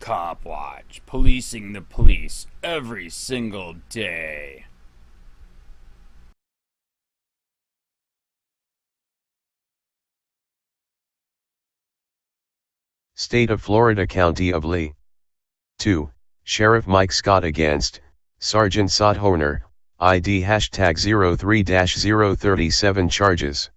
COPWATCH, policing the police every single day. State of Florida, County of Lee. 2. Sheriff Mike Scott against Sergeant Sot Hoerner, ID #03-037 charges.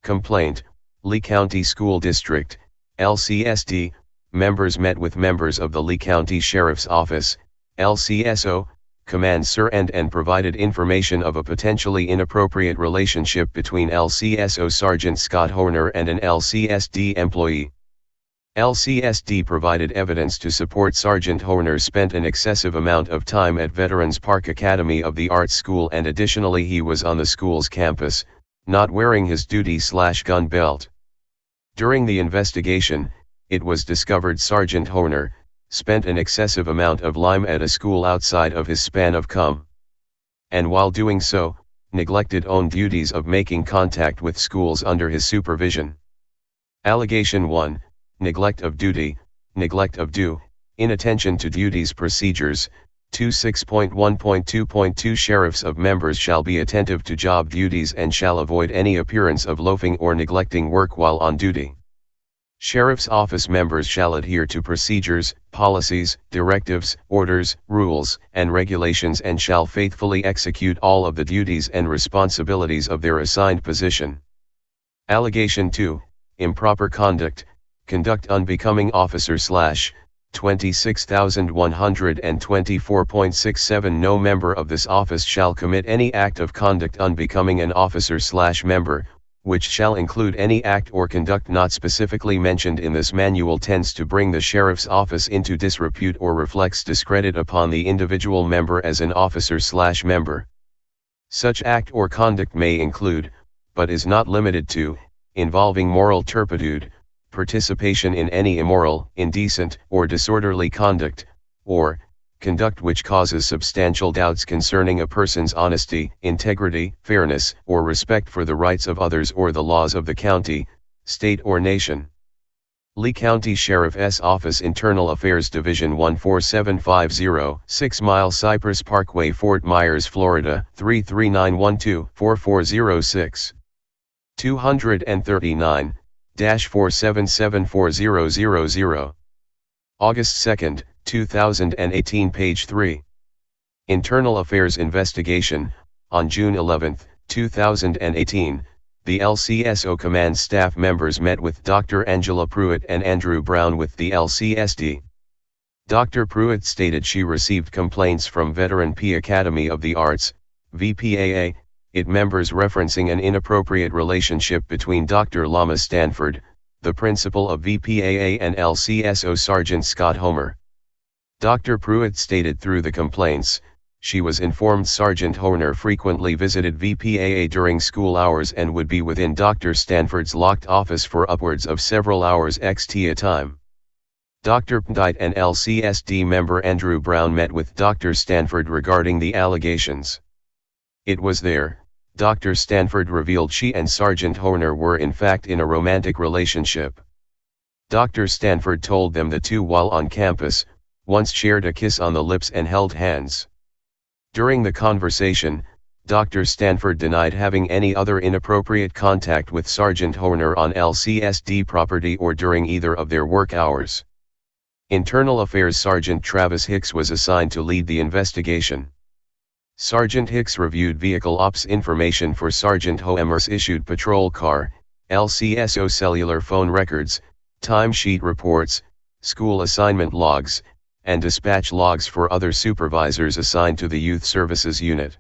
Complaint, Lee County School District, LCSD, members met with members of the Lee County Sheriff's Office, LCSO, command Sir and provided information of a potentially inappropriate relationship between LCSO Sergeant Scott Hoerner and an LCSD employee. LCSD provided evidence to support Sergeant Hoerner spent an excessive amount of time at Veterans Park Academy of the Arts School, and additionally he was on the school's campus, not wearing his duty/gun belt. During the investigation, it was discovered Sergeant Hoerner spent an excessive amount of time at a school outside of his span of command, and while doing so, neglected own duties of making contact with schools under his supervision. Allegation 1. Neglect of duty, neglect of due, inattention to duties procedures. 26.1.2.2 Sheriffs of members shall be attentive to job duties and shall avoid any appearance of loafing or neglecting work while on duty. Sheriff's Office members shall adhere to procedures, policies, directives, orders, rules, and regulations and shall faithfully execute all of the duties and responsibilities of their assigned position. Allegation 2. Improper conduct, conduct unbecoming officer / 26,124.67 No member of this office shall commit any act of conduct unbecoming an officer / member, which shall include any act or conduct not specifically mentioned in this manual tends to bring the Sheriff's Office into disrepute or reflects discredit upon the individual member as an officer / member. Such act or conduct may include, but is not limited to, involving moral turpitude, participation in any immoral, indecent, or disorderly conduct, or conduct which causes substantial doubts concerning a person's honesty, integrity, fairness, or respect for the rights of others or the laws of the county, state or nation. Lee County Sheriff's Office, Internal Affairs Division 14750, 6 Mile Cypress Parkway, Fort Myers, Florida, 33912-4406. 239-477400. August 2, 2018, page 3. Internal Affairs Investigation. On June 11, 2018, the LCSO command staff members met with Dr. Angela Pruitt and Andrew Brown with the LCSD. Dr. Pruitt stated she received complaints from Veteran P Academy of the Arts, VPAA, it members referencing an inappropriate relationship between Dr. Lama Stanford, the principal of VPAA, and LCSO Sergeant Scott Hoerner. Dr. Pruitt stated through the complaints, she was informed Sergeant Hoerner frequently visited VPAA during school hours and would be within Dr. Stanford's locked office for upwards of several hours xt a time. Dr. PUNTA and LCSD member Andrew Brown met with Dr. Stanford regarding the allegations. It was there, Dr. Stanford revealed she and Sergeant Hoerner were in fact in a romantic relationship. Dr. Stanford told them the two while on campus, once shared a kiss on the lips and held hands. During the conversation, Dr. Stanford denied having any other inappropriate contact with Sergeant Hoerner on LCSD property or during either of their work hours. Internal Affairs Sergeant Travis Hicks was assigned to lead the investigation. Sergeant Hicks reviewed vehicle ops information for Sergeant Hoerner's issued patrol car, LCSO cellular phone records, timesheet reports, school assignment logs, and dispatch logs for other supervisors assigned to the Youth Services Unit.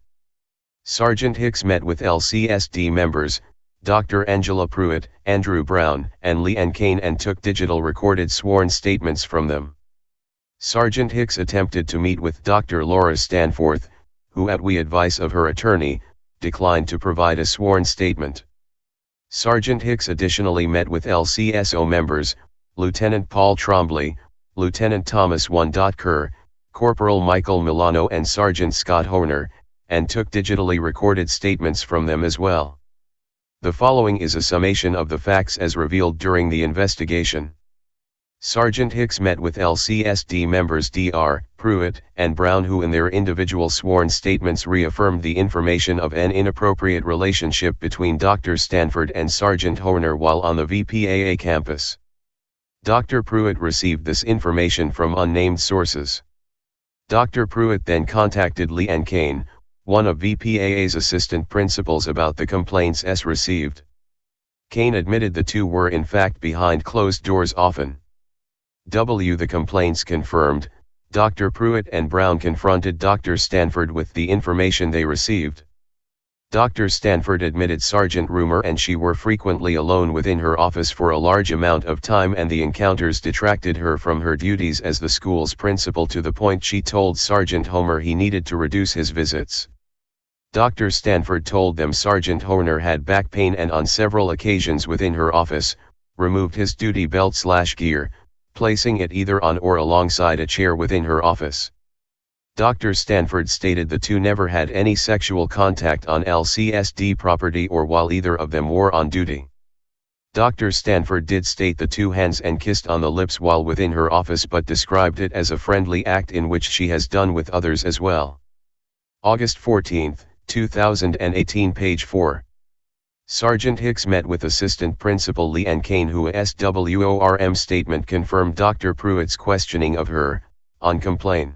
Sergeant Hicks met with LCSD members, Dr. Angela Pruitt, Andrew Brown, and Leanne Kane, and took digital recorded sworn statements from them. Sergeant Hicks attempted to meet with Dr. Laura Stanforth, who at the advice of her attorney, declined to provide a sworn statement. Sergeant Hicks additionally met with LCSO members, Lieutenant Paul Trombley, Lieutenant Thomas Kerr, Corporal Michael Milano and Sergeant Scott Hoerner, and took digitally recorded statements from them as well. The following is a summation of the facts as revealed during the investigation. Sergeant Hicks met with LCSD members Dr. Pruitt and Brown, who in their individual sworn statements reaffirmed the information of an inappropriate relationship between Dr. Stanford and Sergeant Hoerner while on the VPAA campus. Dr. Pruitt received this information from unnamed sources. Dr. Pruitt then contacted Leanne Kane, one of VPAA's assistant principals, about the complaints received. Kane admitted the two were in fact behind closed doors often. The complaints confirmed, Dr. Pruitt and Brown confronted Dr. Stanford with the information they received. Dr. Stanford admitted Sergeant Rumor and she were frequently alone within her office for a large amount of time, and the encounters detracted her from her duties as the school's principal to the point she told Sergeant Homer he needed to reduce his visits. Dr. Stanford told them Sergeant Hoerner had back pain and on several occasions within her office, removed his duty belt/gear, placing it either on or alongside a chair within her office. Dr. Stanford stated the two never had any sexual contact on LCSD property or while either of them were on duty. Dr. Stanford did state the two hands and kissed on the lips while within her office, but described it as a friendly act in which she has done with others as well. August 14, 2018, page 4. Sergeant Hicks met with Assistant Principal Leanne Kane, who SWORM statement confirmed Dr. Pruitt's questioning of her, on complaint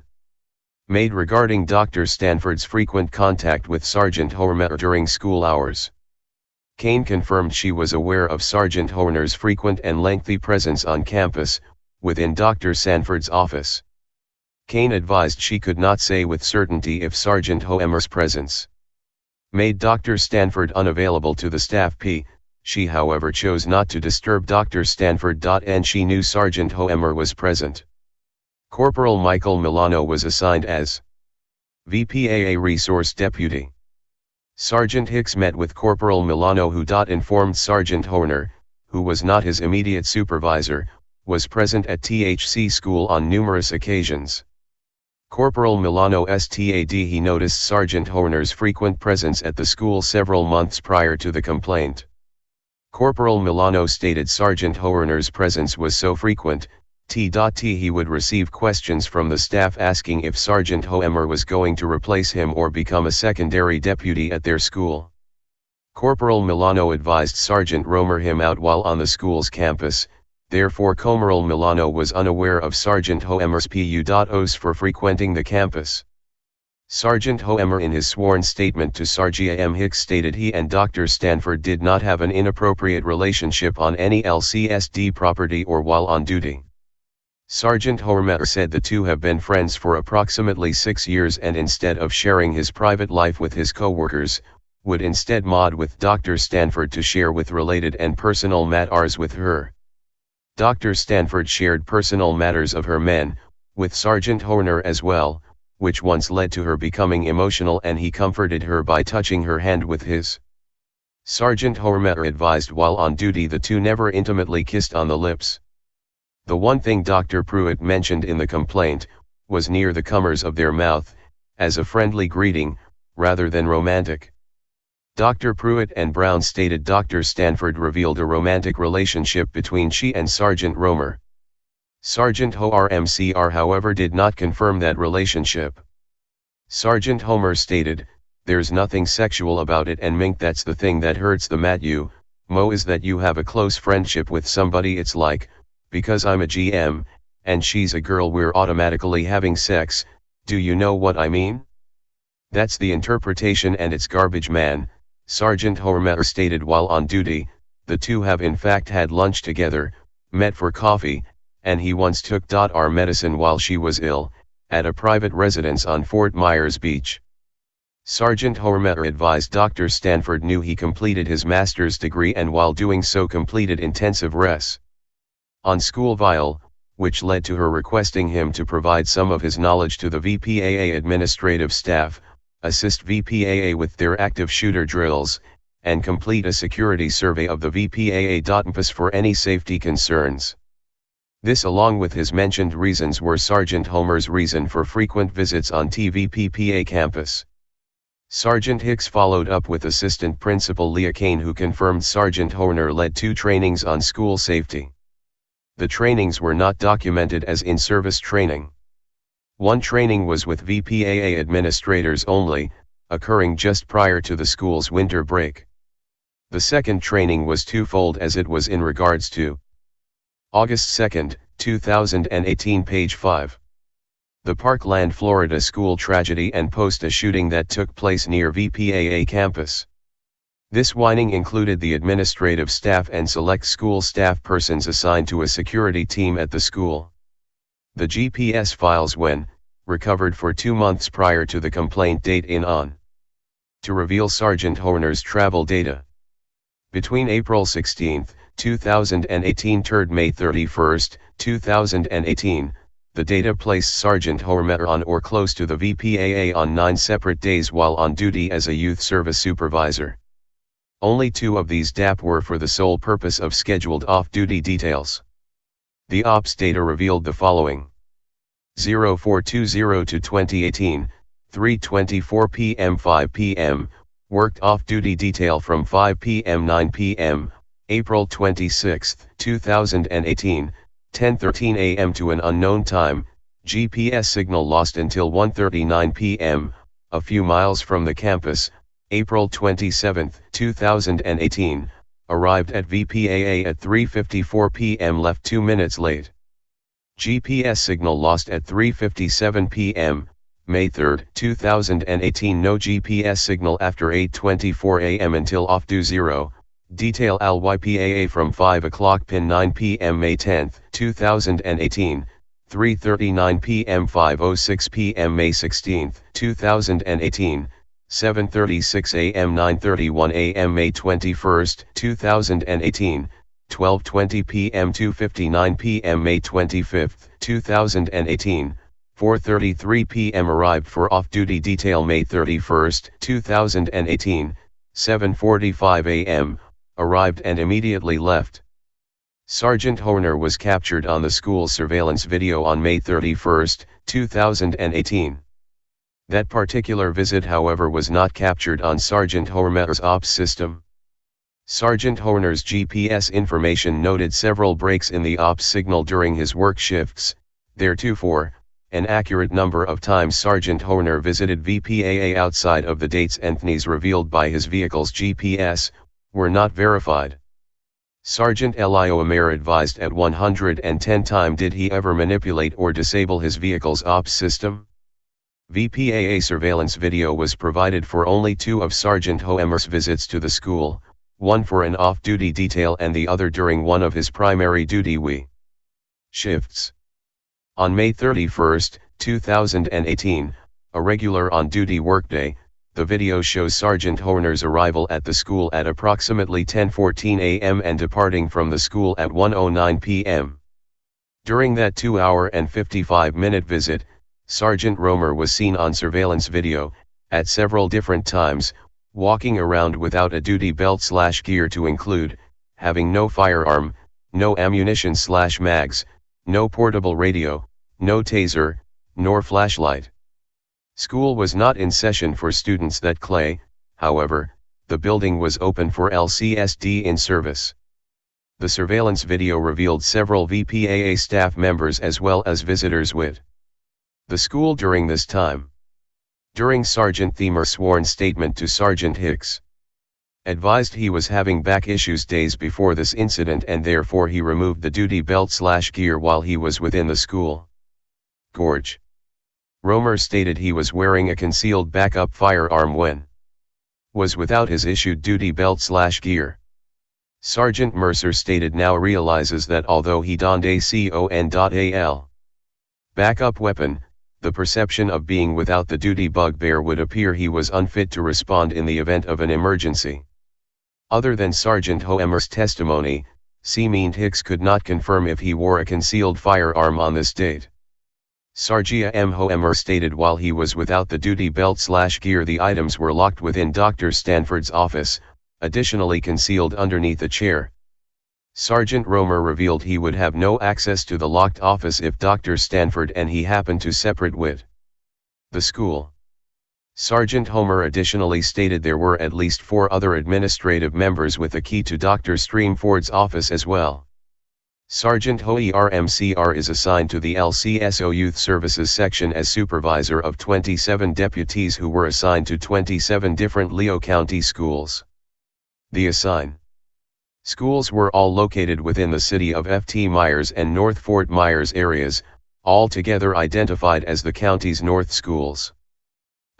made regarding Dr. Stanford's frequent contact with Sergeant Hoerner during school hours. Kane confirmed she was aware of Sergeant Hoerner's frequent and lengthy presence on campus, within Dr. Stanford's office. Kane advised she could not say with certainty if Sergeant Hoerner's presence made Dr. Stanford unavailable to the staff. She however chose not to disturb Dr. Stanford. And she knew Sergeant Hoerner was present. Corporal Michael Milano was assigned as VPAA Resource Deputy. Sergeant Hicks met with Corporal Milano, who informed Sergeant Hoerner, who was not his immediate supervisor, was present at THC school on numerous occasions. Corporal Milano stated he noticed Sergeant Hoerner's frequent presence at the school several months prior to the complaint. Corporal Milano stated Sergeant Hoerner's presence was so frequent, he would receive questions from the staff asking if Sergeant Hoerner was going to replace him or become a secondary deputy at their school. Corporal Milano advised Sergeant Romer him out while on the school's campus, therefore Corporal Milano was unaware of Sergeant Hoerner's PUs for frequenting the campus. Sergeant Hoerner in his sworn statement to Sergeant Hicks stated he and Dr. Stanford did not have an inappropriate relationship on any LCSD property or while on duty. Sergeant Hoerner said the two have been friends for approximately 6 years, and instead of sharing his private life with his co-workers, would instead mod with Dr. Stanford to share with related and personal matters with her. Dr. Stanford shared personal matters of her men, with Sergeant Hoerner as well, which once led to her becoming emotional, and he comforted her by touching her hand with his. Sergeant Hoerner advised while on duty the two never intimately kissed on the lips. The one thing Dr. Pruitt mentioned in the complaint, was near the corners of their mouth, as a friendly greeting, rather than romantic. Dr. Pruitt and Brown stated Dr. Stanford revealed a romantic relationship between she and Sergeant Romer. Sergeant Hoerner however did not confirm that relationship. Sergeant Homer stated, "There's nothing sexual about it, and mink, that's the thing that hurts them at you, Mo, is that you have a close friendship with somebody. It's like, because I'm a GM, and she's a girl, we're automatically having sex, do you know what I mean? That's the interpretation, and it's garbage, man," Sergeant Hoerner stated while on duty. The two have in fact had lunch together, met for coffee, and he once took our medicine while she was ill, at a private residence on Fort Myers Beach. Sergeant Hoerner advised Dr. Stanford knew he completed his master's degree, and while doing so completed intensive res on school viol, which led to her requesting him to provide some of his knowledge to the VPAA administrative staff, assist VPAA with their active shooter drills, and complete a security survey of the VPAA campus for any safety concerns. This, along with his mentioned reasons, were Sergeant Homer's reason for frequent visits on TVPPA campus. Sergeant Hicks followed up with Assistant Principal Leah Kane, who confirmed Sergeant Hoerner led 2 trainings on school safety. The trainings were not documented as in-service training. One training was with VPAA administrators only, occurring just prior to the school's winter break. The second training was twofold as it was in regards to August 2, 2018, page 5. The Parkland, Florida school tragedy and post-a shooting that took place near VPAA campus. This whining included the administrative staff and select school staff persons assigned to a security team at the school. The GPS files when recovered for 2 months prior to the complaint date in on to reveal Sergeant Hoerner's travel data. Between April 16, 2018 to May 31, 2018, the data placed Sergeant Hoerner on or close to the VPAA on 9 separate days while on duty as a youth service supervisor. Only 2 of these DAP were for the sole purpose of scheduled off-duty details. The ops data revealed the following. 0420 to 2018, 3:24 p.m. 5 p.m., worked off-duty detail from 5 p.m. 9 p.m., April 26, 2018, 10:13 a.m. to an unknown time, GPS signal lost until 1:39 p.m., a few miles from the campus, April 27, 2018, arrived at VPAA at 3:54 p.m. left 2 minutes late. GPS signal lost at 3:57 p.m., May 3, 2018 no GPS signal after 8:24 a.m. until off-due 0, detail LYPAA from 5 o'clock pin 9 p.m. May 10, 2018, 3:39 p.m. 5:06 p.m. May 16, 2018, 7:36 a.m. 9:31 a.m. May 21, 2018, 12:20 p.m. 2:59 p.m. May 25, 2018, 4:33 p.m. arrived for off-duty detail May 31, 2018, 7:45 a.m., arrived and immediately left. Sergeant Hoerner was captured on the school surveillance video on May 31, 2018. That particular visit, however, was not captured on Sergeant Hoerner's ops system. Sergeant Hoerner's GPS information noted several breaks in the ops signal during his work shifts. Theretofore, an accurate number of times Sergeant Hoerner visited VPAA outside of the dates and times revealed by his vehicle's GPS, were not verified. Sergeant Elioamer advised at 110 time did he ever manipulate or disable his vehicle's ops system? VPAA surveillance video was provided for only 2 of Sergeant Hoerner's visits to the school, one for an off-duty detail and the other during one of his primary duty shifts. On May 31, 2018, a regular on-duty workday, the video shows Sergeant Hoerner's arrival at the school at approximately 10:14 a.m. and departing from the school at 1:09 p.m. During that 2-hour and 55-minute visit, Sergeant Romer was seen on surveillance video, at several different times, walking around without a duty belt/gear to include, having no firearm, no ammunition/mags, no portable radio, no taser, nor flashlight. School was not in session for students that clay, however, the building was open for LCSD in service. The surveillance video revealed several VPAA staff members as well as visitors with the school during this time. During Sergeant Thiemer's sworn statement to Sergeant Hicks, advised he was having back issues days before this incident and therefore he removed the duty belt/gear while he was within the school. Gorge. Romer stated he was wearing a concealed backup firearm when was without his issued duty belt/gear. Sergeant Mercer stated now realizes that although he donned a CON.AL backup weapon, the perception of being without the duty bugbear would appear he was unfit to respond in the event of an emergency. Other than Sergeant Hoerner's testimony, Sergeant Hicks could not confirm if he wore a concealed firearm on this date. Sergeant M. Hoerner stated while he was without the duty belt/gear the items were locked within Dr. Stanford's office, additionally concealed underneath a chair. Sergeant Romer revealed he would have no access to the locked office if Dr. Stanford and he happened to separate with the school. Sergeant Homer additionally stated there were at least 4 other administrative members with a key to Dr. Streamford's office as well. Sergeant hoerner MCR is assigned to the LCSO Youth Services Section as supervisor of 27 deputies who were assigned to 27 different Leo County schools. The assigned schools were all located within the city of Ft. Myers and North Fort Myers areas, all together identified as the county's North schools.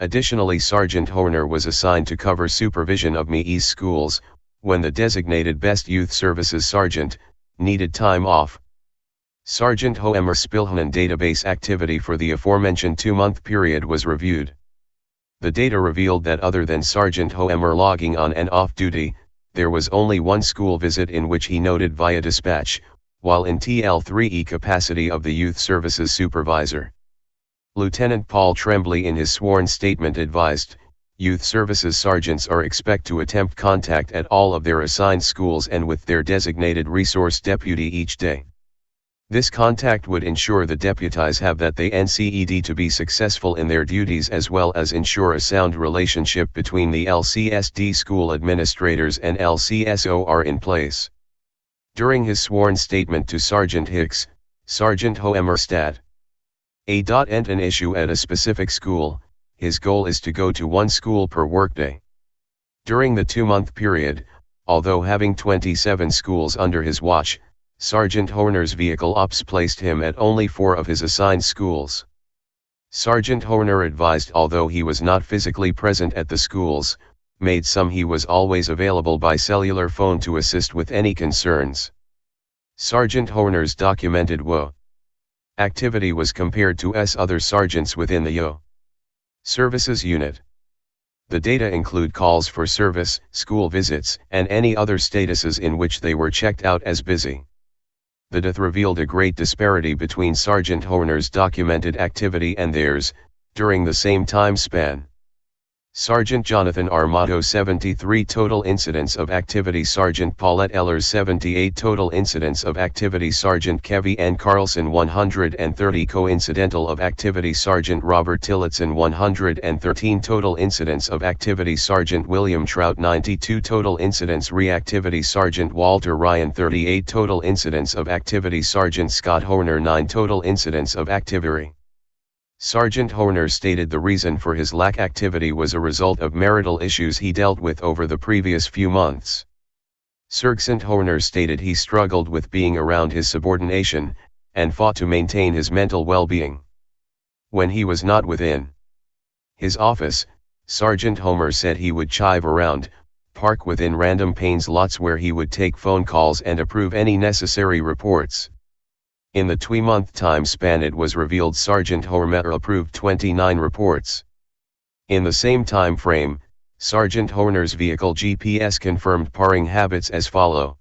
Additionally, Sergeant hoerner was assigned to cover supervision of ME's schools, when the designated Best Youth Services Sergeant needed time off. Sergeant hoerner Spilhanen database activity for the aforementioned 2-month period was reviewed. The data revealed that other than Sergeant hoerner logging on and off duty, there was only one school visit in which he noted via dispatch, while in TL3E capacity of the Youth Services Supervisor. Lieutenant Paul Tremblay in his sworn statement advised, Youth Services Sergeants are expected to attempt contact at all of their assigned schools and with their designated resource deputy each day. This contact would ensure the deputies have that they NCED to be successful in their duties, as well as ensure a sound relationship between the LCSD school administrators and LCSO are in place. During his sworn statement to Sergeant Hicks, Sergeant hoerner stated, "Ent an issue at a specific school, his goal is to go to one school per workday." During the 2-month period, although having 27 schools under his watch, Sergeant hoerner's vehicle ops placed him at only 4 of his assigned schools. Sergeant hoerner advised although he was not physically present at the schools, made some he was always available by cellular phone to assist with any concerns. Sergeant hoerner's documented WO activity was compared to other sergeants within the YO Services Unit. The data include calls for service, school visits, and any other statuses in which they were checked out as busy. The data revealed a great disparity between Sergeant hoerner's documented activity and theirs, during the same time span. Sergeant Jonathan Armato 73 total incidents of activity, Sergeant Paulette Ellers 78 total incidents of activity, Sergeant Kevy N. Carlson 130 coincidental of activity, Sergeant Robert Tillotson 113 total incidents of activity, Sergeant William Trout 92 total incidents reactivity, Sergeant Walter Ryan 38 total incidents of activity, Sergeant Scott hoerner 9 total incidents of activity. Sergeant hoerner stated the reason for his lack activity was a result of marital issues he dealt with over the previous few months. Sergeant hoerner stated he struggled with being around his subordination, and fought to maintain his mental well-being. When he was not within his office, Sergeant hoerner said he would chive around, park within random panes lots where he would take phone calls and approve any necessary reports. In the 2-month time span it was revealed Sergeant hoerner approved 29 reports. In the same time frame, Sergeant hoerner's vehicle GPS confirmed parking habits as follow.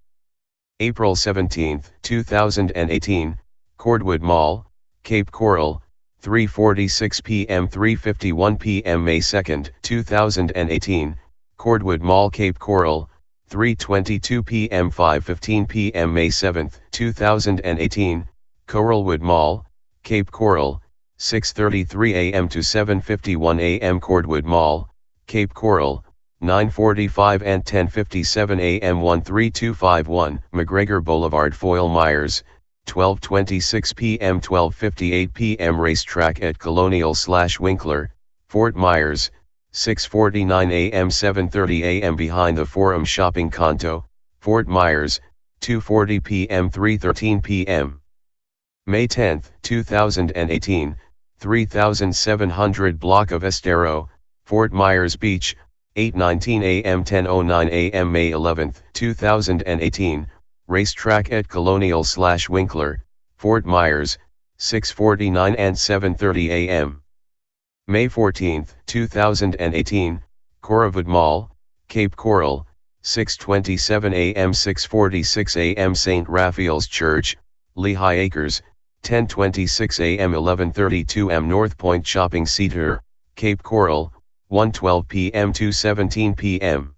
April 17, 2018, Cordwood Mall, Cape Coral, 3:46 p.m. 3:51 p.m. May 2, 2018, Cordwood Mall, Cape Coral, 3:22 p.m. 5:15 p.m. May 7, 2018, Coralwood Mall, Cape Coral, 6:33 a.m. to 7:51 a.m. Cordwood Mall, Cape Coral, 9:45 and 10:57 a.m. 13251 McGregor Boulevard, Foyle Myers, 12:26 p.m. 12:58 p.m. Racetrack at Colonial/Winkler, Fort Myers, 6:49 a.m. 7:30 a.m. behind the Forum Shopping Conto, Fort Myers, 2:40 p.m. 3:13 p.m. May 10, 2018, 3700 block of Estero, Fort Myers Beach, 8:19 a.m. 10:09 a.m. May 11, 2018, Racetrack at Colonial/Winkler, Fort Myers, 6:49 and 7:30 a.m. May 14, 2018, Corawood Mall, Cape Coral, 6:27 a.m. 6:46 a.m. St. Raphael's Church, Lehigh Acres, 10:26 a.m. 11:32 am North Point Shopping Center, Cape Coral, 1:12 p.m. 2:17 p.m.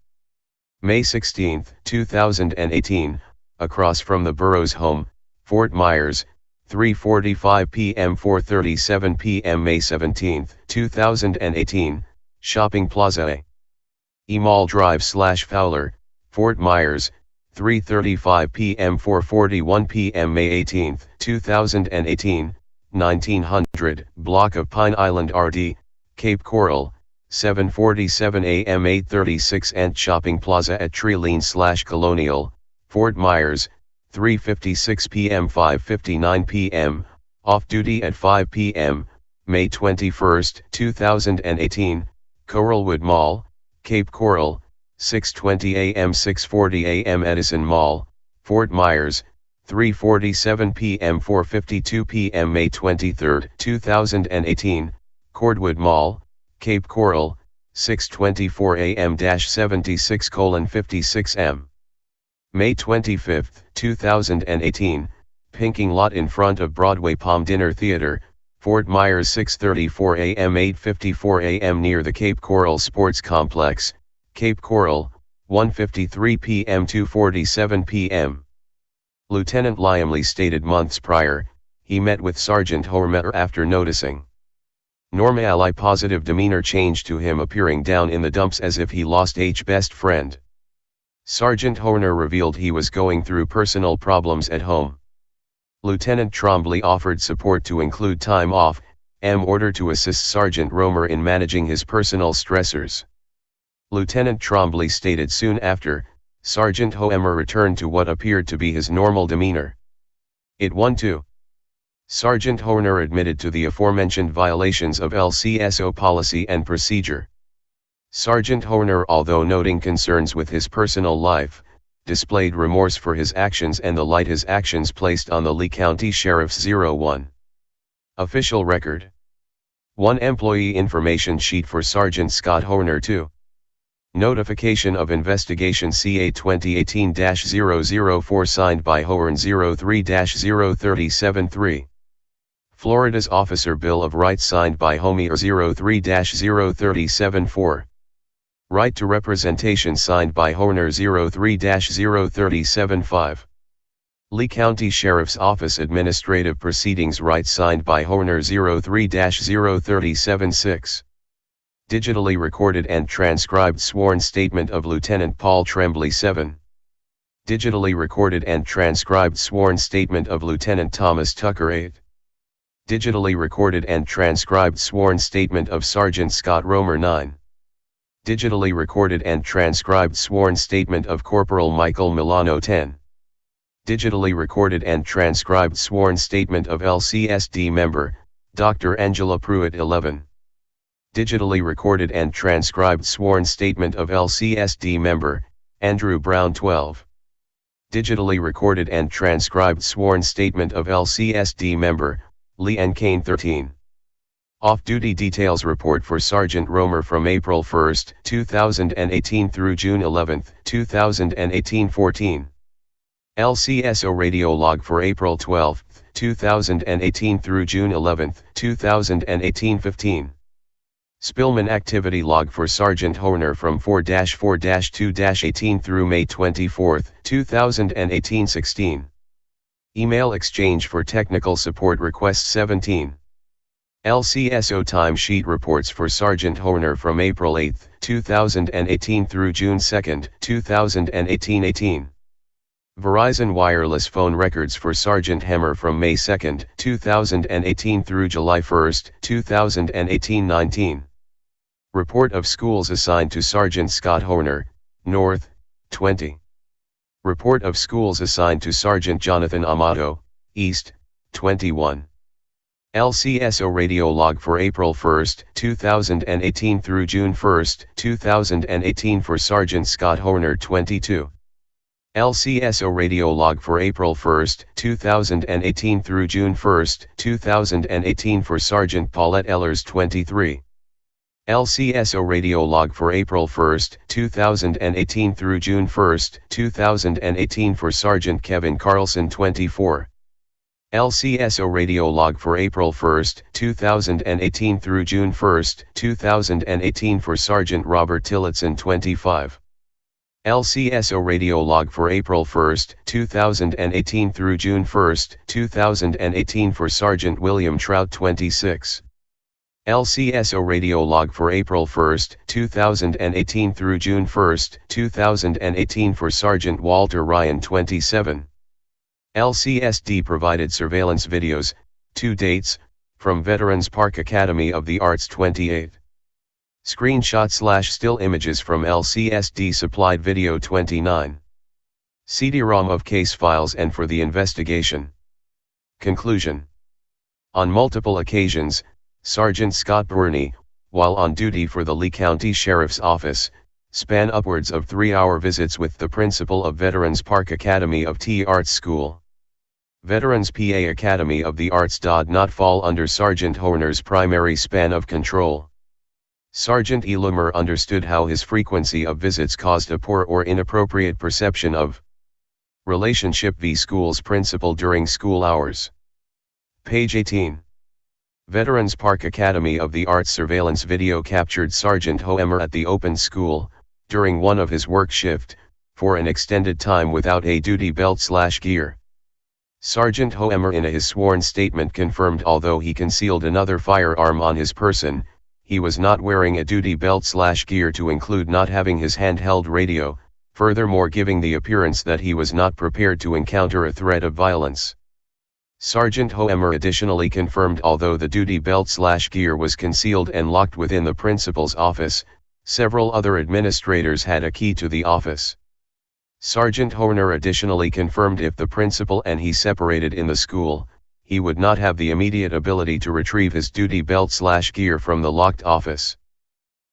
May 16, 2018, across from the borough's home, Fort Myers, 3:45 p.m. 4:37 p.m. May 17, 2018, Shopping Plaza A. Mall Drive/Fowler, Fort Myers, 3:35 p.m. 4:41 p.m. May 18, 2018, 1900, block of Pine Island RD, Cape Coral, 7:47 a.m. 8:36 Ant Shopping Plaza at Tree-Lane/Colonial, Fort Myers, 3:56 p.m. 5:59 p.m., off-duty at 5 p.m., May 21, 2018, Coralwood Mall, Cape Coral, 6:20 a.m. 6:40 a.m. Edison Mall, Fort Myers, 3:47 p.m. 4:52 p.m. May 23, 2018, Cordwood Mall, Cape Coral, 6:24 a.m.-76:56 m. May 25, 2018, Pinking Lot in front of Broadway Palm Dinner Theater, Fort Myers 6:34 a.m. 8:54 a.m. near the Cape Coral Sports Complex, Cape Coral, 1:53 p.m. 2:47 p.m. Lieutenant Lyamley stated months prior, he met with Sergeant Hoerner after noticing normally positive demeanor change to him appearing down in the dumps as if he lost his best friend. Sergeant Hoerner revealed he was going through personal problems at home. Lieutenant Trombley offered support to include time off, in order to assist Sergeant Romer in managing his personal stressors. Lieutenant Trombley stated soon after, Sergeant Hoerner returned to what appeared to be his normal demeanor. It won too. Sergeant Hoerner admitted to the aforementioned violations of LCSO policy and procedure. Sergeant Hoerner, although noting concerns with his personal life, displayed remorse for his actions and the light his actions placed on the Lee County Sheriff's 01. Official record. 1 Employee information sheet for Sergeant Scott Hoerner. 2. Notification of Investigation CA 2018-004 signed by Hoerner 03-037-3. Florida's Officer Bill of Rights signed by Homer 03-037-4. Right to Representation signed by Hoerner 03-037-5. Lee County Sheriff's Office Administrative Proceedings Rights signed by Hoerner 03-037-6. Digitally recorded and transcribed sworn statement of Lieutenant Paul Tremblay 7. Digitally recorded and transcribed sworn statement of Lieutenant Thomas Tucker 8. Digitally recorded and transcribed sworn statement of Sergeant Scott Romer 9. Digitally recorded and transcribed sworn statement of Corporal Michael Milano 10. Digitally recorded and transcribed sworn statement of LCSD member, Dr. Angela Pruitt 11. Digitally recorded and transcribed sworn statement of LCSD member, Andrew Brown 12. Digitally recorded and transcribed sworn statement of LCSD member, Lee N. Kane 13. Off-duty details report for Sergeant Romer from April 1, 2018 through June 11, 2018 14. LCSO radio log for April 12, 2018 through June 11, 2018 15. Spillman activity log for Sergeant Hoerner from 4-4-2-18 through May 24, 2018 16. Email exchange for technical support requests 17. LCSO timesheet reports for Sergeant Hoerner from April 8, 2018 through June 2, 2018 18. Verizon wireless phone records for Sergeant Hemmer from May 2, 2018 through July 1, 2018 19. Report of schools assigned to Sergeant Scott Hoerner, North, 20. Report of schools assigned to Sergeant Jonathan Amato, East, 21. LCSO radio log for April 1, 2018 through June 1, 2018 for Sergeant Scott Hoerner 22. LCSO radio log for April 1, 2018 through June 1, 2018 for Sergeant Paulette Ellers 23. LCSO radio log for April 1, 2018 through June 1, 2018 for Sergeant Kevin Carlson 24. LCSO radio log for April 1, 2018 through June 1, 2018 for Sergeant Robert Tillotson 25. LCSO radio log for April 1, 2018 through June 1, 2018 for Sergeant William Trout 26. LCSO radio log for April 1, 2018 through June 1, 2018 for Sergeant Walter Ryan 27. LCSD provided surveillance videos, 2 dates, from Veterans Park Academy of the Arts 28. Screenshot/still images from LCSD supplied video 29. CD-ROM of case files and for the investigation. Conclusion. On multiple occasions, Sergeant Scott Burney, while on duty for the Lee County Sheriff's Office, span upwards of 3-hour visits with the principal of Veterans Park Academy of the Arts School. Veterans PA Academy of the Arts did not fall under Sergeant Hoerner's primary span of control. Sergeant Elumer understood how his frequency of visits caused a poor or inappropriate perception of relationship v. school's principal during school hours. Page 18. Veterans Park Academy of the Arts surveillance video captured Sergeant Hoerner at the open school, during one of his work shift, for an extended time without a duty belt/gear. Sergeant Hoerner in his sworn statement confirmed although he concealed another firearm on his person, he was not wearing a duty belt/gear to include not having his handheld radio, furthermore giving the appearance that he was not prepared to encounter a threat of violence. Sergeant Hoerner additionally confirmed although the duty belt/gear was concealed and locked within the principal's office, several other administrators had a key to the office. Sergeant Hoerner additionally confirmed if the principal and he separated in the school, he would not have the immediate ability to retrieve his duty belt/gear from the locked office.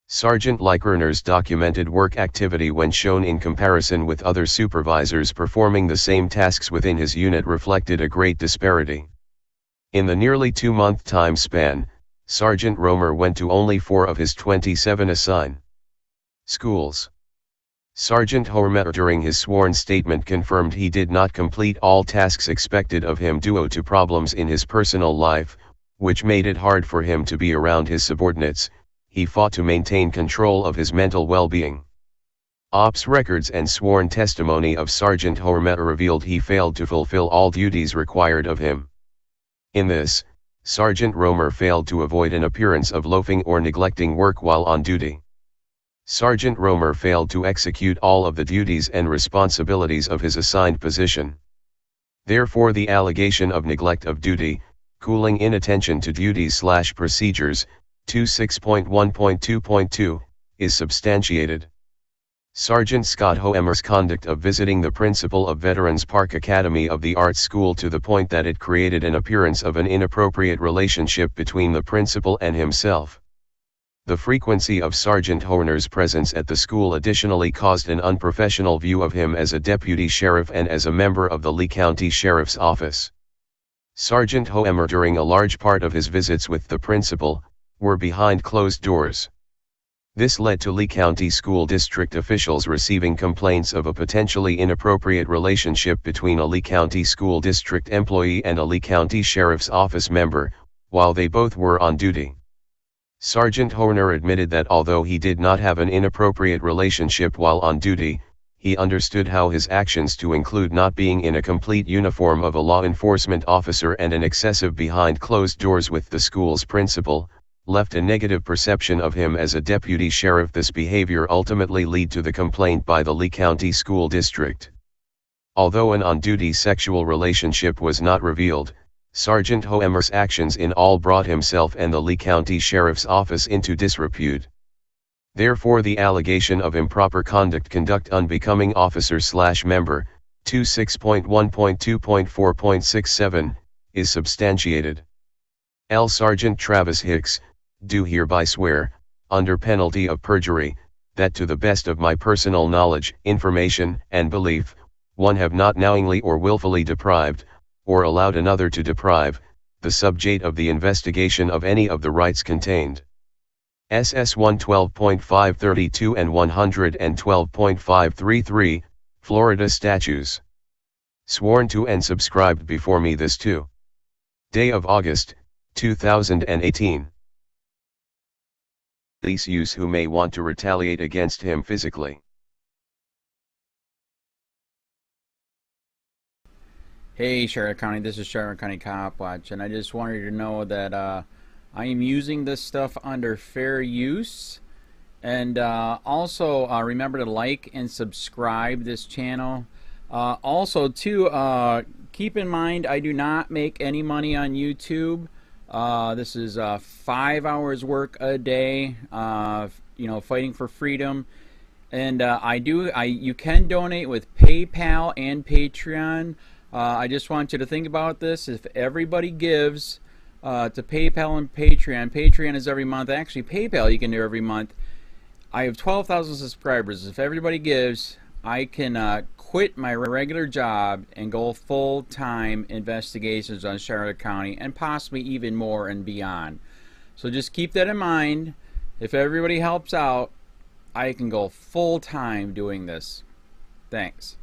Sergeant Hoerner's documented work activity when shown in comparison with other supervisors performing the same tasks within his unit reflected a great disparity. In the nearly 2-month time span, Sergeant Romer went to only 4 of his 27 assigned schools. Sergeant Hoerner during his sworn statement confirmed he did not complete all tasks expected of him due to problems in his personal life, which made it hard for him to be around his subordinates. He fought to maintain control of his mental well-being. Ops records and sworn testimony of Sergeant Hoerner revealed he failed to fulfill all duties required of him. In this, Sergeant Romer failed to avoid an appearance of loafing or neglecting work while on duty. Sergeant Romer failed to execute all of the duties and responsibilities of his assigned position. Therefore the allegation of neglect of duty, cooling inattention to duties/procedures, 26.1.2.2, is substantiated. Sergeant Scott Hoerner's conduct of visiting the principal of Veterans Park Academy of the Arts School to the point that it created an appearance of an inappropriate relationship between the principal and himself. The frequency of Sergeant Hoerner's presence at the school additionally caused an unprofessional view of him as a deputy sheriff and as a member of the Lee County Sheriff's Office. Sergeant Hoerner during a large part of his visits with the principal, were behind closed doors. This led to Lee County School District officials receiving complaints of a potentially inappropriate relationship between a Lee County School District employee and a Lee County Sheriff's Office member, while they both were on duty. Sergeant Hoerner admitted that although he did not have an inappropriate relationship while on duty, he understood how his actions to include not being in a complete uniform of a law enforcement officer and an excessive behind closed doors with the school's principal, left a negative perception of him as a deputy sheriff. This behavior ultimately led to the complaint by the Lee County School District. Although an on-duty sexual relationship was not revealed, Sergeant Hoerner's actions in all brought himself and the Lee County Sheriff's Office into disrepute. Therefore the allegation of improper conduct unbecoming officer/member, 26.1.2.4.67, is substantiated. L. Sergeant Travis Hicks, do hereby swear, under penalty of perjury, that to the best of my personal knowledge, information, and belief, one have not knowingly or willfully deprived, or allowed another to deprive, the subject of the investigation of any of the rights contained. SS 112.532 and 112.533, Florida Statutes. Sworn to and subscribed before me this 2 day of August, 2018. Police use who may want to retaliate against him physically. Hey Charlotte County, this is Charlotte County COPWATCH, and I just wanted you to know that I am using this stuff under fair use. And also remember to like and subscribe this channel. Also too, keep in mind I do not make any money on YouTube. This is 5 hours work a day, you know, fighting for freedom. And you can donate with PayPal and Patreon. I just want you to think about this. If everybody gives to PayPal and Patreon, Patreon is every month. Actually, PayPal you can do every month. I have 12,000 subscribers. If everybody gives, I can quit my regular job and go full-time investigations on Charlotte County and possibly even more and beyond. So just keep that in mind. If everybody helps out, I can go full-time doing this. Thanks.